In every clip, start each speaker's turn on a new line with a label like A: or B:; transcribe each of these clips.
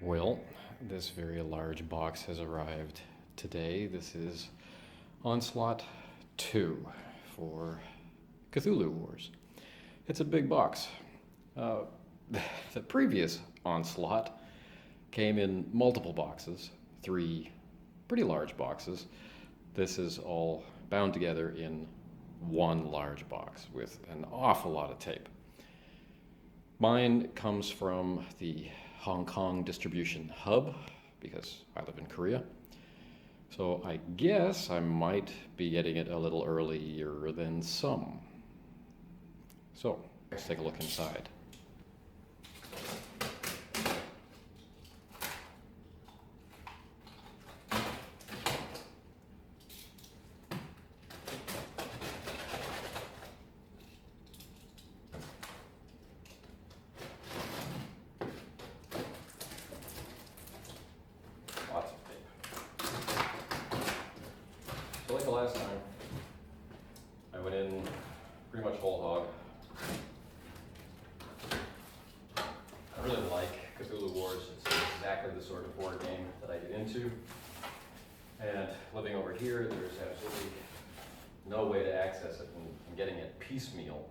A: Well, this very large box has arrived today. This is Onslaught 2 for Cthulhu Wars. It's a big box. The previous Onslaught came in multiple boxes, 3 pretty large boxes. This is all bound together in one large box with an awful lot of tape. Mine comes from the Hong Kong distribution hub because I live in Korea. So I guess I might be getting it a little earlier than some. So let's take a look inside. Lots of tape. So like the last time, I went in pretty much whole hog. I really like Cthulhu Wars. It's exactly the sort of board game that I get into. And living over here, there's absolutely no way to access it, and getting it piecemeal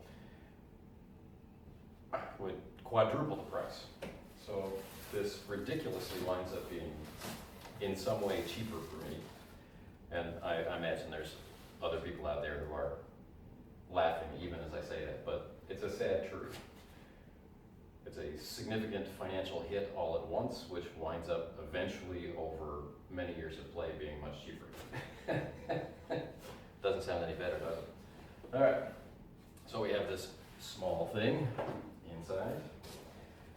A: would quadruple the price. So this ridiculously winds up being in some way cheaper for me. And I imagine there's other people out there who are laughing even as I say that, but it's a sad truth. It's a significant financial hit all at once, which winds up eventually over many years of play being much cheaper. Doesn't sound any better, does it? All right, so we have this small thing inside.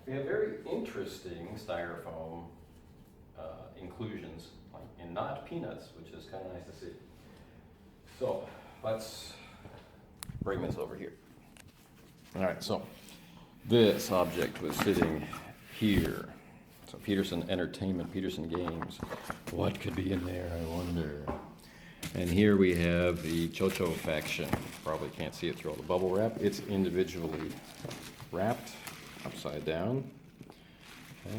A: We have very interesting styrofoam inclusions, like in not peanuts, which is kind of nice to see. So let's bring this over here. All right, so this object was sitting here. So Peterson Entertainment, Peterson Games. What could be in there, I wonder? And here we have the Chocho faction. Probably can't see it through all the bubble wrap. It's individually wrapped upside down. Okay.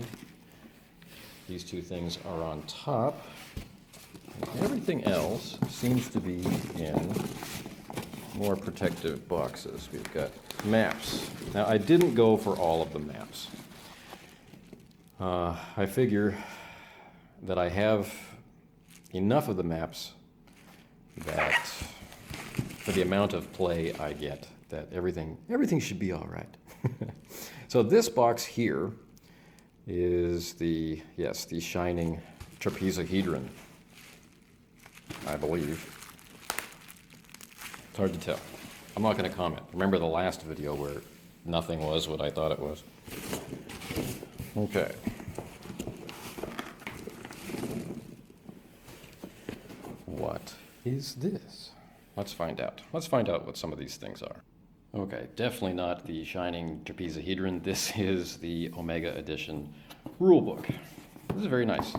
A: These two things are on top. And everything else seems to be in more protective boxes. We've got maps. Now, I didn't go for all of the maps. I figure that I have enough of the maps that for the amount of play I get, that everything should be all right. So this box here is the Shining Trapezohedron, I believe. It's hard to tell. I'm not going to comment. Remember the last video where nothing was what I thought it was? Okay. What is this? Let's find out. Let's find out what some of these things are. Okay, definitely not the Shining Trapezohedron. This is the Omega Edition rulebook. This is very nice.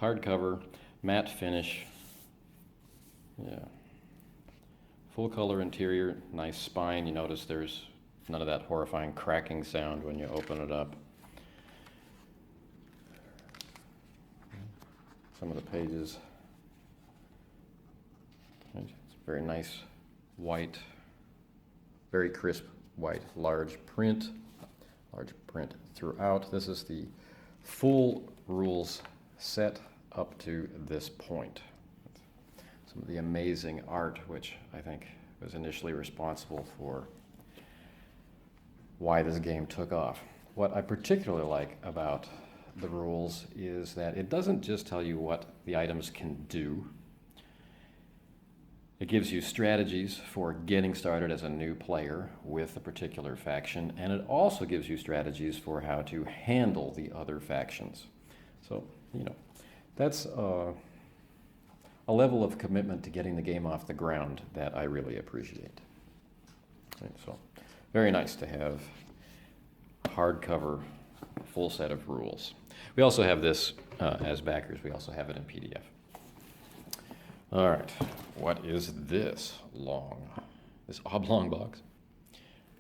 A: Hardcover, matte finish. Yeah. Full color interior, nice spine. You notice there's none of that horrifying cracking sound when you open it up. Some of the pages. It's very nice white, very crisp white, large print throughout. This is the full rules set up to this point. Some of the amazing art, which I think was initially responsible for why this game took off. What I particularly like about the rules is that it doesn't just tell you what the items can do. It gives you strategies for getting started as a new player with a particular faction, and it also gives you strategies for how to handle the other factions. So, that's a level of commitment to getting the game off the ground that I really appreciate. And so, very nice to have a hardcover full set of rules. We also have this as backers. We also have it in PDF. All right, what is this oblong box?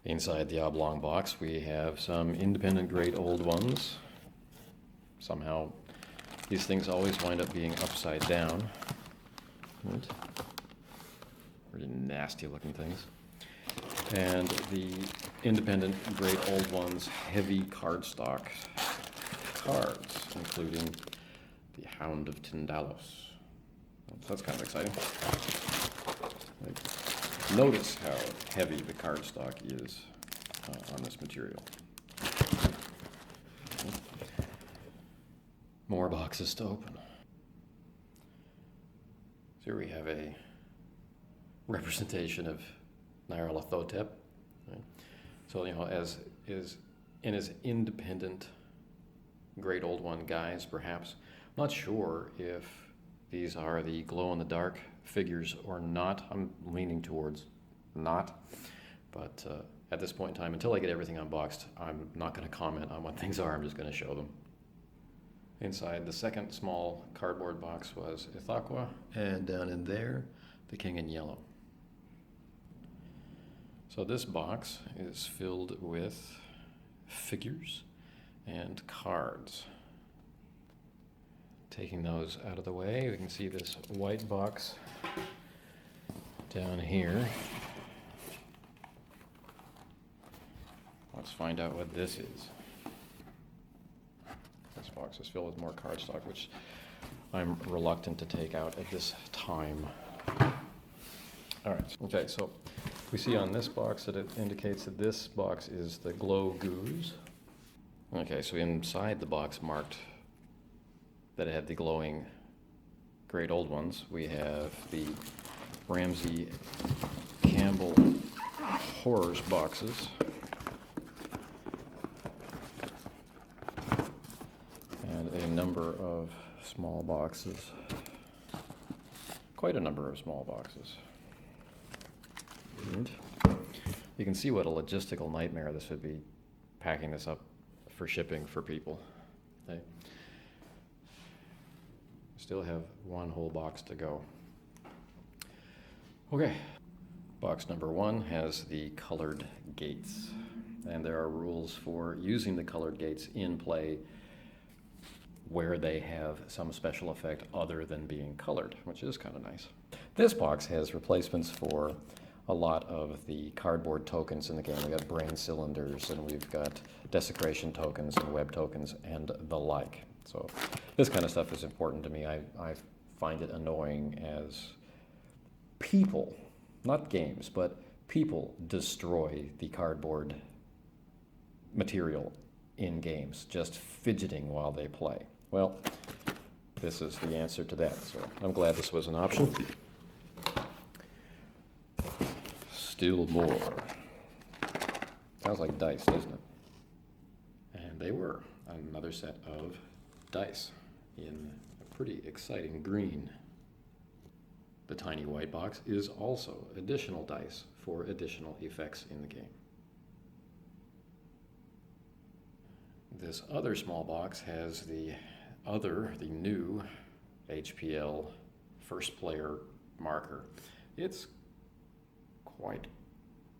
A: Inside the oblong box, we have some independent grade old ones. Somehow these things always wind up being upside down. Right? Pretty nasty looking things. And the independent Great Old Ones heavy cardstock cards, including the Hound of Tyndalos. So that's kind of exciting. Like, notice how heavy the cardstock is on this material. More boxes to open. So here we have a representation of Nyarlathotep. Right? So, as is in his independent Great Old One guise, perhaps. I'm not sure if these are the glow-in-the-dark figures or not. I'm leaning towards not. But at this point in time, until I get everything unboxed, I'm not going to comment on what things are. I'm just going to show them. Inside the second small cardboard box was Ithaqua, and down in there, the King in Yellow. So this box is filled with figures and cards. Taking those out of the way, we can see this white box down here. Let's find out what this is. This box is filled with more cardstock, which I'm reluctant to take out at this time. All right, okay, so we see on this box that it indicates that this box is the Glow Goose. Okay, so inside the box marked that it had the glowing Great Old Ones, we have the Ramsey Campbell Horrors boxes. And a number of small boxes. Quite a number of small boxes. And you can see what a logistical nightmare this would be, packing this up for shipping for people. Okay. Still have one whole box to go. Okay, box number 1 has the colored gates, and there are rules for using the colored gates in play where they have some special effect other than being colored, which is kind of nice. This box has replacements for a lot of the cardboard tokens in the game. We've got brain cylinders, and we've got desecration tokens and web tokens and the like. So this kind of stuff is important to me. I find it annoying as people, not games, but people destroy the cardboard material in games, just fidgeting while they play. Well, this is the answer to that, so I'm glad this was an option. Still more. Sounds like dice, doesn't it? And they were another set of dice in a pretty exciting green. The tiny white box is also additional dice for additional effects in the game. This other small box has the new HPL first player marker. It's quite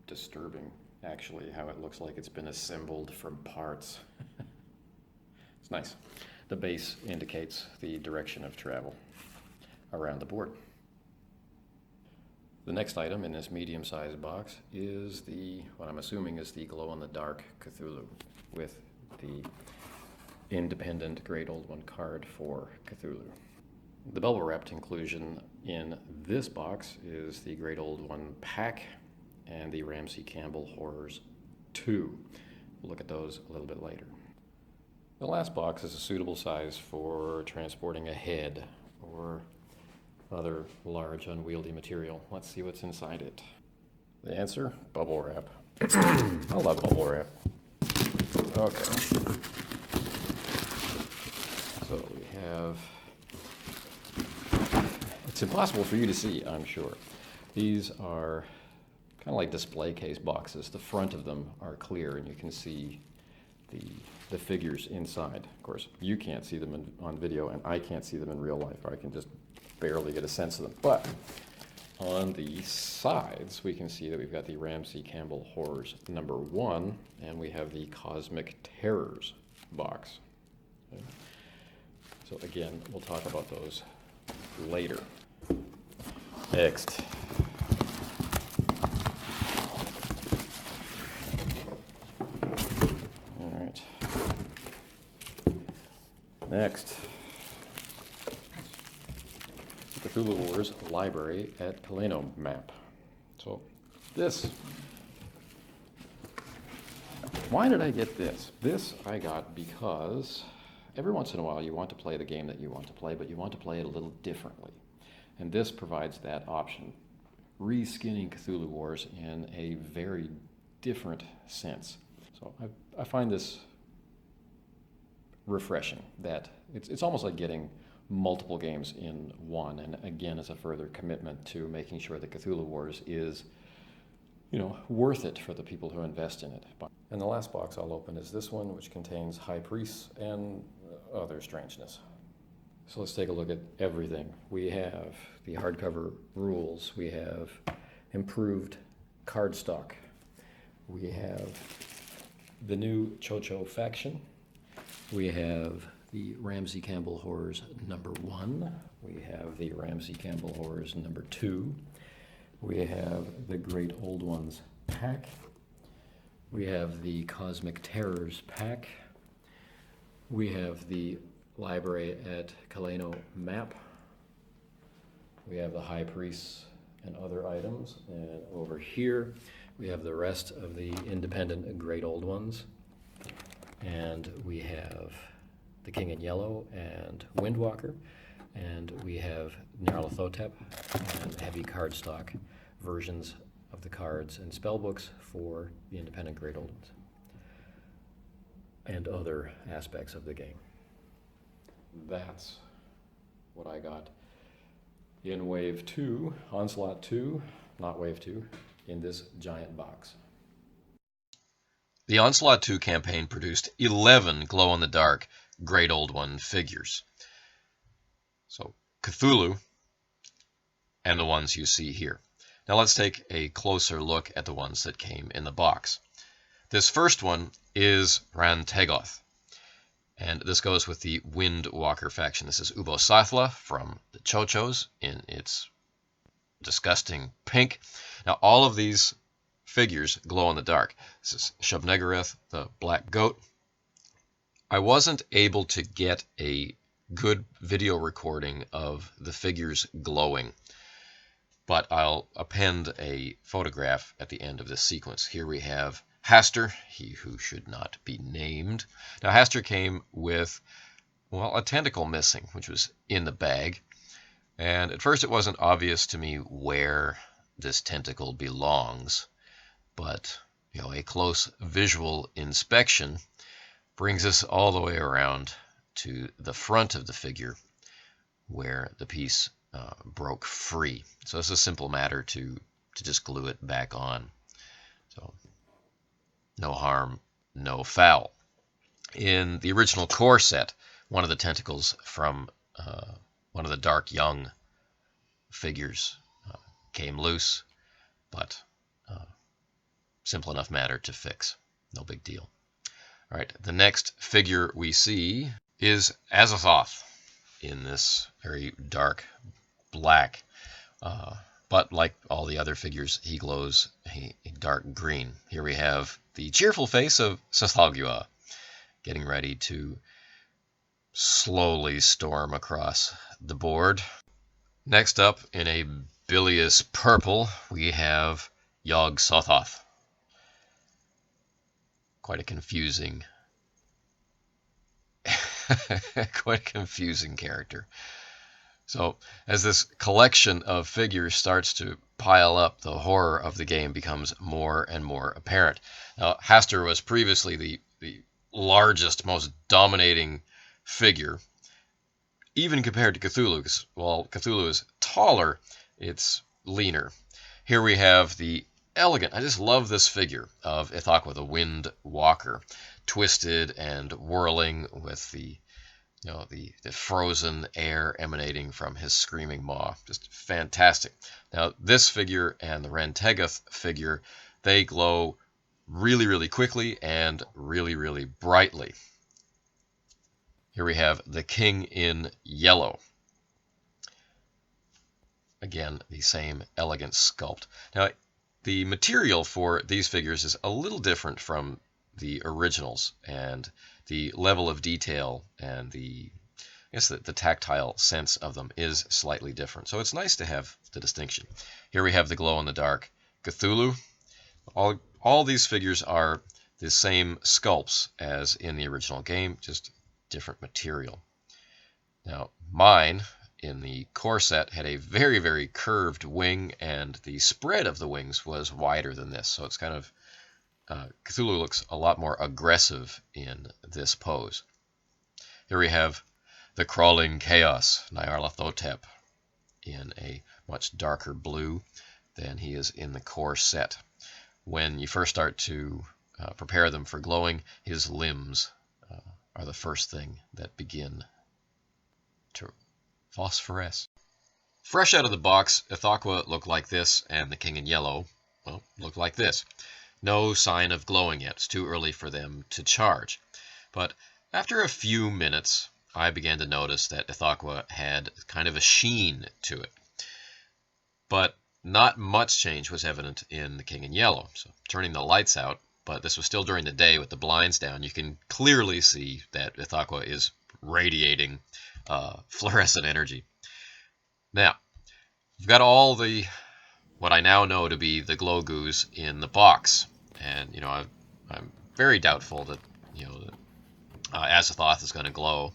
A: disturbing, actually, how it looks like it's been assembled from parts. It's nice. The base indicates the direction of travel around the board. The next item in this medium-sized box is what I'm assuming is the glow-in-the-dark Cthulhu, with the independent Great Old One card for Cthulhu. The bubble-wrapped inclusion in this box is the Great Old One pack and the Ramsey Campbell Horrors 2. We'll look at those a little bit later. The last box is a suitable size for transporting a head or other large unwieldy material. Let's see what's inside it. The answer? Bubble wrap. I love bubble wrap. Okay. So we have... It's impossible for you to see, I'm sure. These are kind of like display case boxes. The front of them are clear, and you can see the figures inside. Of course, you can't see them on video, and I can't see them in real life, or I can just barely get a sense of them. But on the sides, we can see that we've got the Ramsey Campbell Horrors #1, and we have the Cosmic Terrors box. Okay. So again, we'll talk about those later. Next. All right. Next. Cthulhu Wars library at Cthulhu map. So this, why did I get this? This I got because every once in a while you want to play the game that you want to play, but you want to play it a little differently. And this provides that option. Reskinning Cthulhu Wars in a very different sense. So I find this refreshing, that it's almost like getting multiple games in one, and again, as a further commitment to making sure that Cthulhu Wars is, worth it for the people who invest in it. And the last box I'll open is this one, which contains High Priests and other strangeness. So let's take a look at everything. We have the hardcover rules. We have improved cardstock. We have the new Cho-Cho faction. We have the Ramsey Campbell Horrors #1. We have the Ramsey Campbell Horrors #2. We have the Great Old Ones pack. We have the Cosmic Terrors pack. We have the Library at Cthulhu map. We have the High Priests and other items. And over here, we have the rest of the independent Great Old Ones. And we have the King in Yellow and Windwalker. And we have Nyarlathotep and heavy cardstock versions of the cards and spellbooks for the independent Great Old Ones and other aspects of the game. That's what I got in Wave 2, Onslaught 2, not Wave 2, in this giant box.
B: The Onslaught 2 campaign produced 11 glow-in-the-dark Great Old One figures. So Cthulhu and the ones you see here. Now let's take a closer look at the ones that came in the box. This first one is Rantegoth, and this goes with the Windwalker faction. This is Ubosathla from the Cho-Chos in its disgusting pink. Now all of these figures glow in the dark. This is Shub-Niggurath, the black goat. I wasn't able to get a good video recording of the figures glowing, but I'll append a photograph at the end of this sequence. Here we have Hastur, he who should not be named. Now Hastur came with, well, a tentacle missing, which was in the bag. And at first it wasn't obvious to me where this tentacle belongs, but a close visual inspection brings us all the way around to the front of the figure where the piece broke free. So it's a simple matter to just glue it back on. So no harm, no foul. In the original core set, one of the tentacles from one of the Dark Young figures came loose, but simple enough matter to fix. No big deal. All right, the next figure we see is Azathoth in this very dark black. But like all the other figures, he glows a dark green. Here we have the cheerful face of Tsathoggua, getting ready to slowly storm across the board. Next up, in a bilious purple, we have Yog-Sothoth. Quite a confusing character. So as this collection of figures starts to pile up, the horror of the game becomes more and more apparent. Now, Hastur was previously the largest, most dominating figure, even compared to Cthulhu, because while Cthulhu is taller, it's leaner. Here we have the elegant, I just love this figure of Ithaqua, the Wind Walker, twisted and whirling with the frozen air emanating from his screaming maw. Just fantastic. Now, this figure and the Rantegoth figure, they glow really, really quickly and really, really brightly. Here we have the king in yellow. Again, the same elegant sculpt. Now, the material for these figures is a little different from the originals, and the level of detail and the tactile sense of them is slightly different. So it's nice to have the distinction. Here we have the glow-in-the-dark Cthulhu. All these figures are the same sculpts as in the original game, just different material. Now, mine in the core set had a very, very curved wing, and the spread of the wings was wider than this. So it's kind of, Cthulhu looks a lot more aggressive in this pose. Here we have the crawling chaos, Nyarlathotep, in a much darker blue than he is in the core set. When you first start to prepare them for glowing, his limbs are the first thing that begin to phosphoresce. Fresh out of the box, Ithaqua looked like this, and the king in yellow, well, looked like this. No sign of glowing yet. It's too early for them to charge. But after a few minutes, I began to notice that Ithaqua had kind of a sheen to it. But not much change was evident in the king in yellow. So turning the lights out, but this was still during the day with the blinds down, you can clearly see that Ithaqua is radiating fluorescent energy. Now, we've got all the what I now know to be the glow goos in the box, and I'm very doubtful that Azathoth is going to glow.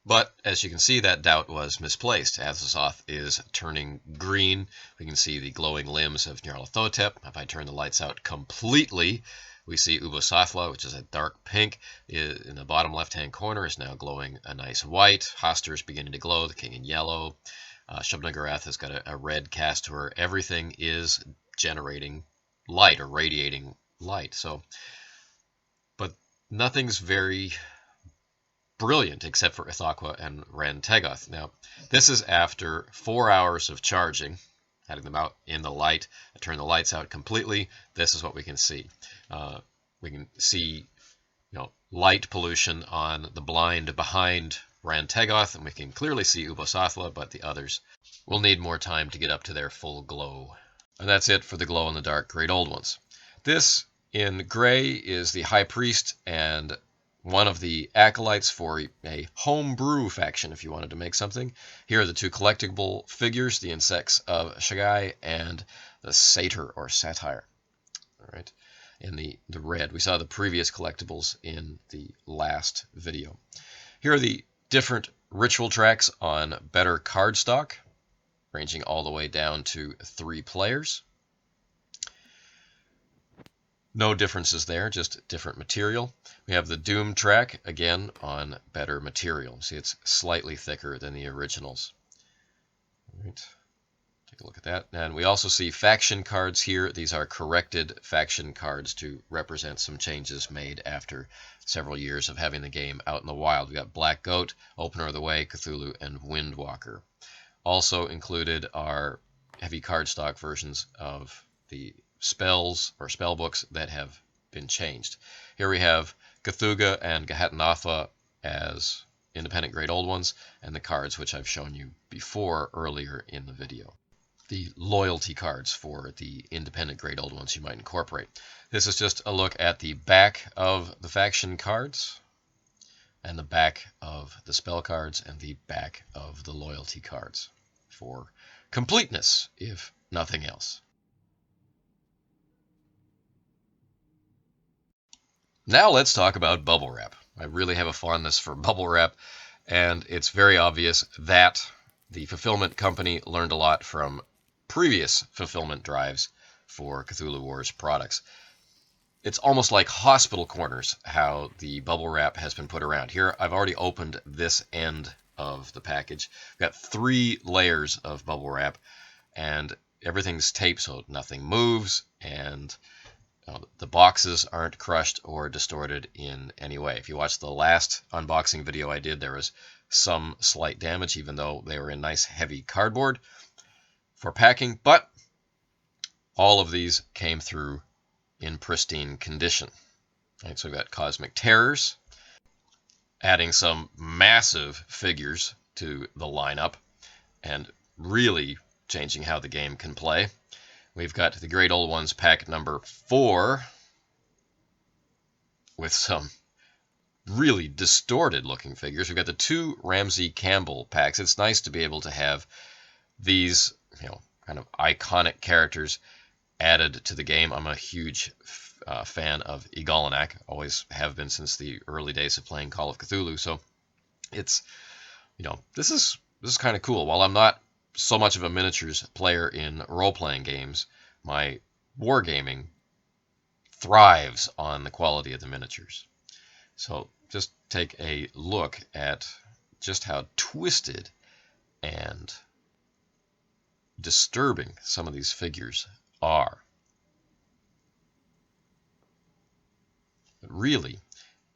B: But as you can see, that doubt was misplaced. Azathoth is turning green. We can see the glowing limbs of Nyarlathotep. If I turn the lights out completely, we see Ubosathla, which is a dark pink, in the bottom left-hand corner, is now glowing a nice white. Hoster's beginning to glow, the king in yellow. Shub-Niggurath has got a red cast to her. Everything is generating light or radiating light. But nothing's very brilliant except for Ithaqua and Ren-Tegoth. Now, this is after 4 hours of charging, having them out in the light. I turn the lights out completely. This is what we can see. We can see, light pollution on the blind behind Ren-Tegoth, and we can clearly see Ubosathla, but the others will need more time to get up to their full glow. And that's it for the glow-in-the-dark Great Old Ones. This in gray is the High Priest and one of the acolytes for a homebrew faction, if you wanted to make something. Here are the two collectible figures, the insects of Shagai and the satyr or satire. All right, in the red. We saw the previous collectibles in the last video. Here are the different ritual tracks on better cardstock, ranging all the way down to 3 players. No differences there, just different material. We have the Doom track, again, on better material. See, it's slightly thicker than the originals. All right, take a look at that. And we also see faction cards here. These are corrected faction cards to represent some changes made after several years of having the game out in the wild. We got Black Goat, Opener of the Way, Cthulhu, and Windwalker. Also included are heavy cardstock versions of the spells or spell books that have been changed. Here we have Cthulhu and Gahatanatha as independent Great Old Ones, and the cards which I've shown you before earlier in the video. The loyalty cards for the independent Great Old Ones you might incorporate. This is just a look at the back of the faction cards, and the back of the spell cards, and the back of the loyalty cards for completeness, if nothing else. Now let's talk about bubble wrap. I really have a fondness for bubble wrap, and it's very obvious that the fulfillment company learned a lot from previous fulfillment drives for Cthulhu Wars products. It's almost like hospital corners how the bubble wrap has been put around. Here I've already opened this end of the package. We've got 3 layers of bubble wrap, and everything's taped so nothing moves, and the boxes aren't crushed or distorted in any way. If you watched the last unboxing video I did, there was some slight damage, even though they were in nice heavy cardboard for packing, but all of these came through in pristine condition. Right, so we've got Cosmic Terrors. adding some massive figures to the lineup and really changing how the game can play. We've got the Great Old Ones pack number 4 with some really distorted looking figures. We've got the 2 Ramsey Campbell packs. It's nice to be able to have these, kind of iconic characters added to the game. I'm a huge fan of Igalanak, always have been since the early days of playing Call of Cthulhu. So it's, this is kind of cool. While I'm not so much of a miniatures player in role-playing games, my wargaming thrives on the quality of the miniatures. So just take a look at just how twisted and disturbing some of these figures are. But really,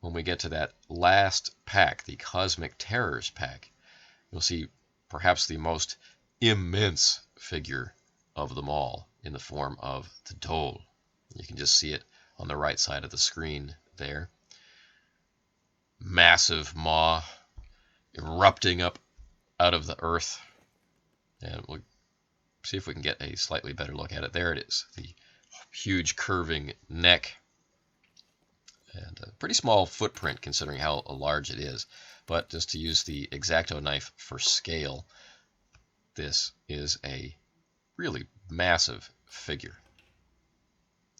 B: when we get to that last pack, the Cosmic Terrors pack, you'll see perhaps the most immense figure of them all in the form of the Dole. You can just see it on the right side of the screen there. Massive maw erupting up out of the earth. And we'll see if we can get a slightly better look at it. There it is, the huge curving neck. And a pretty small footprint considering how large it is. But just to use the X-Acto knife for scale, this is a really massive figure.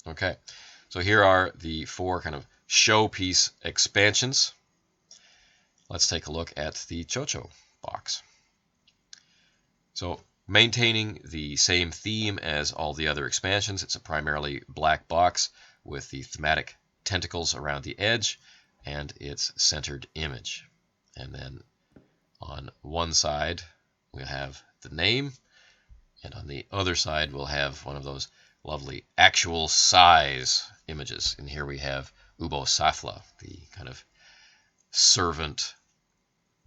B: Okay, so here are the 4 kind of showpiece expansions. Let's take a look at the Chocho box. So maintaining the same theme as all the other expansions, it's a primarily black box with the thematic tentacles around the edge and its centered image. And then on one side we'll have the name, and on the other side we'll have one of those lovely actual size images. And here we have Ubo Safla, the kind of servant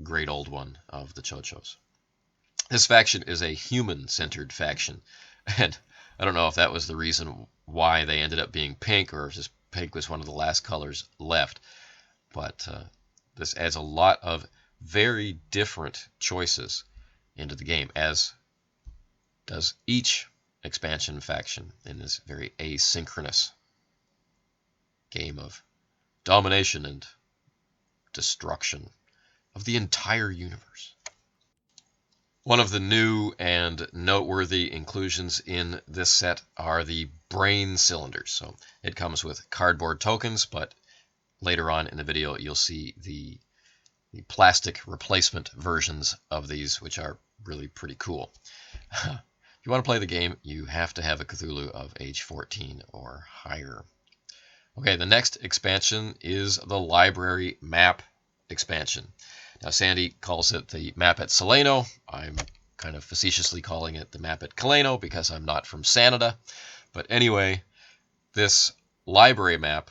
B: Great Old One of the Chochos. This faction is a human-centered faction, and I don't know if that was the reason why they ended up being pink, or if just pink was one of the last colors left, but this adds a lot of very different choices into the game, as does each expansion faction in this very asynchronous game of domination and destruction of the entire universe. One of the new and noteworthy inclusions in this set are the brain cylinders. So it comes with cardboard tokens, but later on in the video you'll see the plastic replacement versions of these, which are really pretty cool. If you want to play the game, you have to have a Cthulhu of age 14 or higher. Okay, the next expansion is the Library Map expansion. Now, Sandy calls it the map at Solano. I'm kind of facetiously calling it the map at Kaleno because I'm not from Sanada. But anyway, this library map,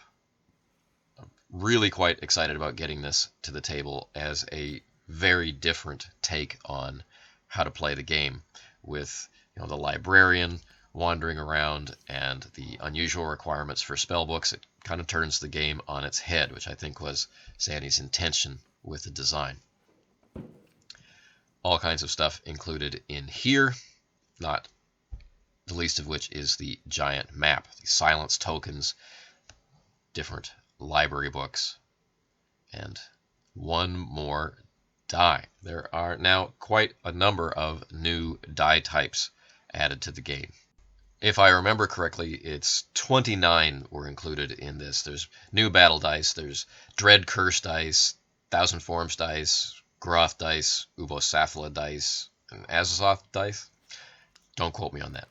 B: I'm really quite excited about getting this to the table as a very different take on how to play the game, with the librarian wandering around and the unusual requirements for spellbooks. It kind of turns the game on its head, which I think was Sandy's intention with the design. All kinds of stuff included in here, not the least of which is the giant map, the silence tokens, different library books, and one more die. There are now quite a number of new die types added to the game. If I remember correctly, it's 29 were included in this. There's new battle dice, there's Dread Curse dice, Thousand Forms dice, Groth dice, Ubo Safla dice, and Azazoth dice. Don't quote me on that.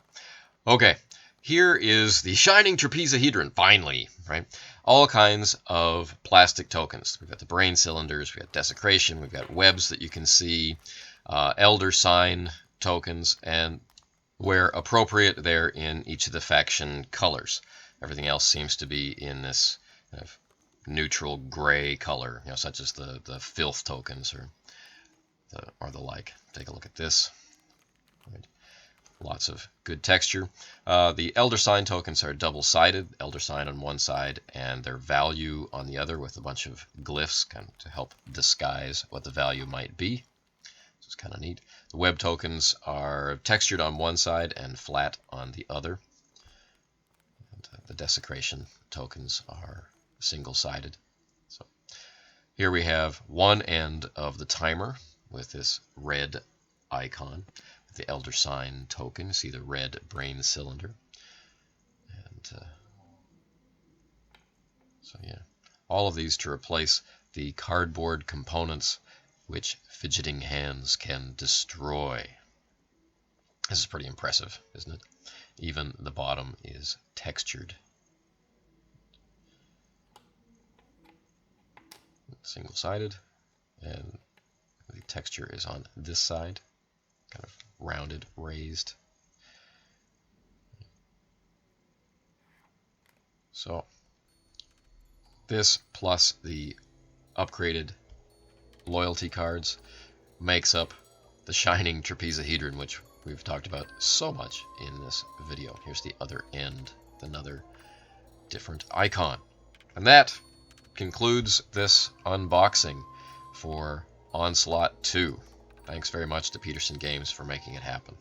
B: Okay, here is the Shining Trapezohedron, finally, right? All kinds of plastic tokens. We've got the brain cylinders, we've got desecration, we've got webs that you can see, elder sign tokens, and where appropriate, they're in each of the faction colors. Everything else seems to be in this kind of neutral gray color, such as the filth tokens or the like. Take a look at this. Right. Lots of good texture. The Elder Sign tokens are double-sided, Elder Sign on one side and their value on the other, with a bunch of glyphs kind of to help disguise what the value might be. So it's kind of neat. The web tokens are textured on one side and flat on the other. And the desecration tokens are single-sided. So here we have one end of the timer with this red icon. The Elder Sign token, see the red brain cylinder. And so yeah, all of these to replace the cardboard components which fidgeting hands can destroy. This is pretty impressive, isn't it? Even the bottom is textured. Single-sided, and the texture is on this side, kind of rounded, raised. So this plus the upgraded loyalty cards makes up the Shining Trapezohedron, which we've talked about so much in this video. Here's the other end, another different icon. And that concludes this unboxing for Onslaught 2. Thanks very much to Peterson Games for making it happen.